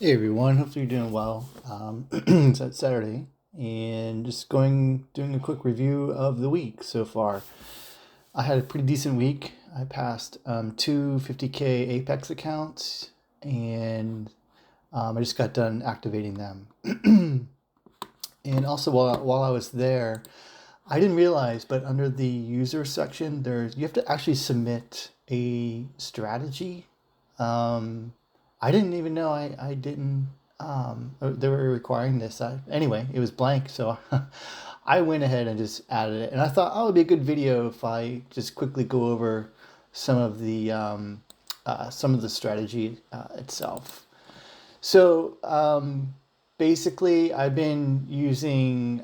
Hey everyone, hopefully you're doing well. It's Saturday, and just doing a quick review of the week so far. I had a pretty decent week. I passed two 50K Apex accounts, and I just got done activating them. And also, while I was there, I didn't realize, but under the user section, you have to actually submit a strategy. Um, I didn't even know I didn't. They were requiring this. Anyway, it was blank, so I went ahead and just added it. And I thought, oh, it would be a good video if I just quickly go over some of the strategy itself. So basically, I've been using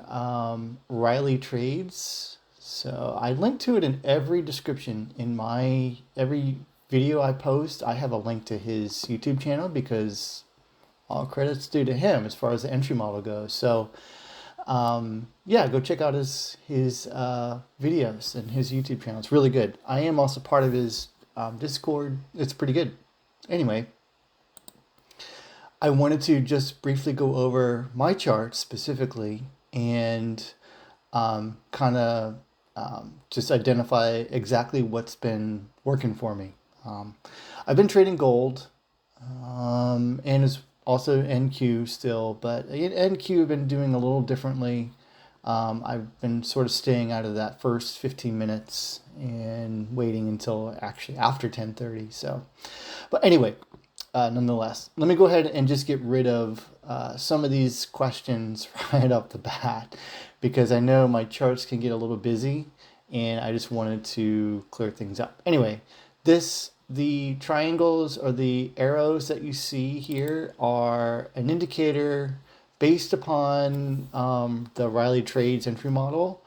Riley Trades. So I link to it in every description in my every video I post. I have a link to his YouTube channel because all credits due to him as far as the entry model goes. So yeah, go check out his videos and his YouTube channel. It's really good. I am also part of his Discord. It's pretty good. Anyway, I wanted to just briefly go over my chart specifically and kind of just identify exactly what's been working for me. I've been trading gold and it's also NQ still, but NQ have been doing a little differently. I've been sort of staying out of that first 15 minutes and waiting until actually after 10:30. So, but anyway, nonetheless, let me go ahead and just get rid of some of these questions right off the bat because I know my charts can get a little busy and I just wanted to clear things up. Anyway, the triangles or the arrows that you see here are an indicator based upon the Riley Trades entry model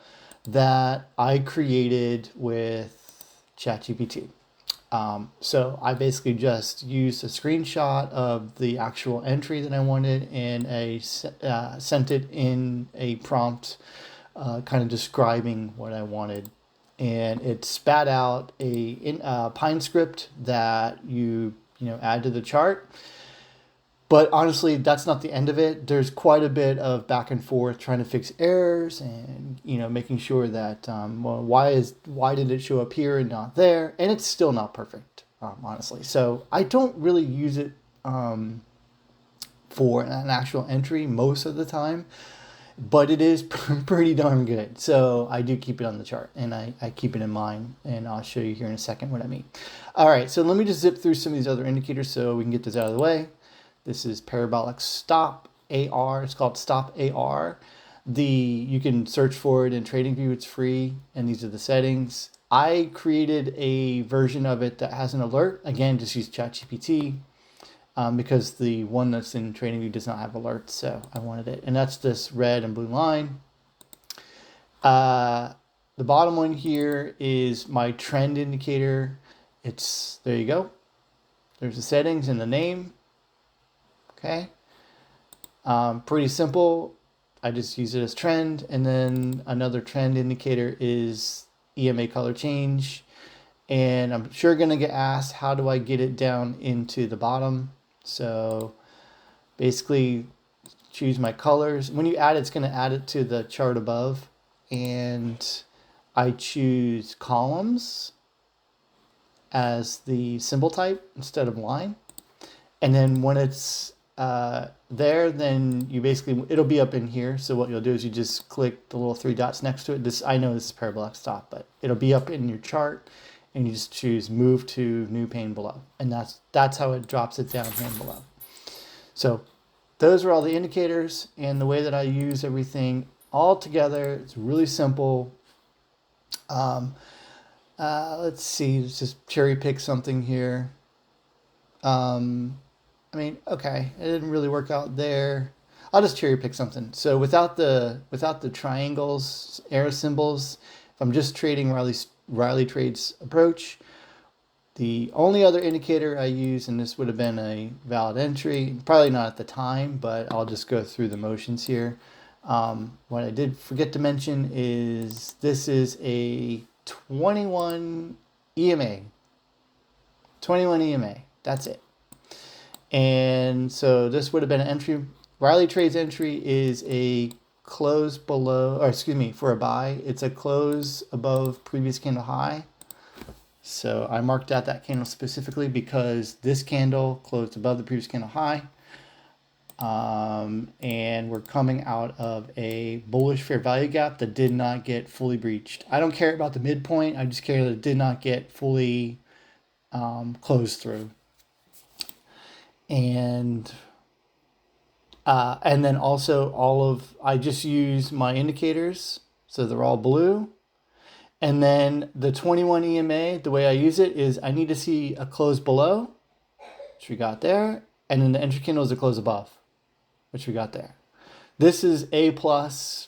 that I created with ChatGPT. So I basically just used a screenshot of the actual entry that I wanted and sent it in a prompt kind of describing what I wanted. And it spat out a Pine script that you add to the chart. But honestly, that's not the end of it. There's quite a bit of back and forth trying to fix errors and making sure that well, why did it show up here and not there? And it's still not perfect, honestly. So I don't really use it for an actual entry most of the time, but it is pretty darn good. So I do keep it on the chart and I keep it in mind, and I'll show you here in a second what I mean. All right, so let me just zip through some of these other indicators so we can get this out of the way. This is parabolic stop AR. It's called stop AR. You can search for it in TradingView. It's free, and these are the settings. I created a version of it that has an alert. Again, just use ChatGPT because the one that's in TradingView does not have alerts, so I wanted it. And that's this red and blue line. The bottom one here is my trend indicator. There you go. There's the settings and the name. Okay, pretty simple. I just use it as trend, and then another trend indicator is EMA color change. And I'm sure going to get asked, how do I get it down into the bottom? So basically choose my colors. When you add it, it's going to add it to the chart above. And I choose columns as the symbol type instead of line. And then when it's there, then it'll be up in here. So what you'll do is you just click the little three dots next to it. I know this is parabolic stop, but it'll be up in your chart, and you just choose move to new pane below, and that's how it drops it down here below. So those are all the indicators, and the way that I use everything all together, it's really simple. Let's see, let's just cherry pick something here. I mean, okay, it didn't really work out there. I'll just cherry pick something. So without the triangles, arrow symbols, if I'm just trading Riley Trades approach, the only other indicator I use, and this would have been a valid entry, probably not at the time, but I'll just go through the motions here. What I did forget to mention is this is a 21 EMA. 21 EMA. That's it. And so this would have been an entry. Riley Trade's entry is a close below, or excuse me, for a buy, it's a close above previous candle high. So I marked out that candle specifically because this candle closed above the previous candle high. And we're coming out of a bullish fair value gap that did not get fully breached. I don't care about the midpoint. I just care that it did not get fully closed through. And then also I just use my indicators. So they're all blue. And then the 21 EMA, the way I use it is I need to see a close below, which we got there. And then the entry candle is a close above, which we got there. This is A+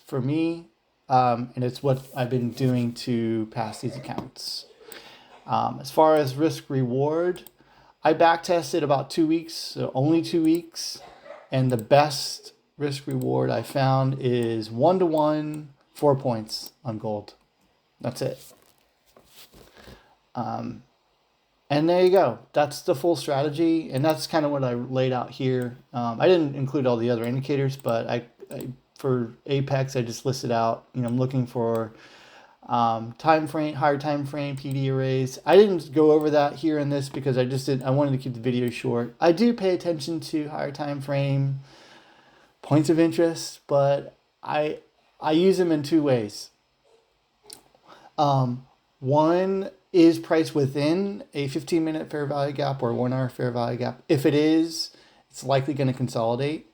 for me, and it's what I've been doing to pass these accounts. As far as risk reward, I back tested about 2 weeks, so only 2 weeks, and the best risk reward I found is 1-to-1, 4 points on gold. That's it. And there you go. That's the full strategy, and that's kind of what I laid out here. I didn't include all the other indicators, but I for Apex, I just listed out, I'm looking for time frame, higher time frame, PD arrays. I didn't go over that here in this because I wanted to keep the video short. I do pay attention to higher time frame points of interest, but I use them in 2 ways. One is priced within a 15-minute fair value gap or 1 hour fair value gap. If it is, it's likely going to consolidate.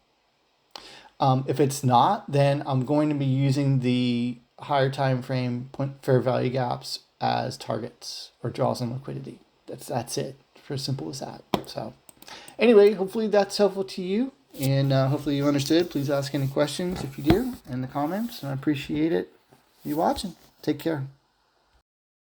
If it's not, then I'm going to be using the higher time frame fair value gaps as targets or draws on liquidity. That's it. For as simple as that. So anyway, hopefully that's helpful to you, and hopefully you understood. Please ask any questions if you do in the comments, and I appreciate it. You watching. Take care.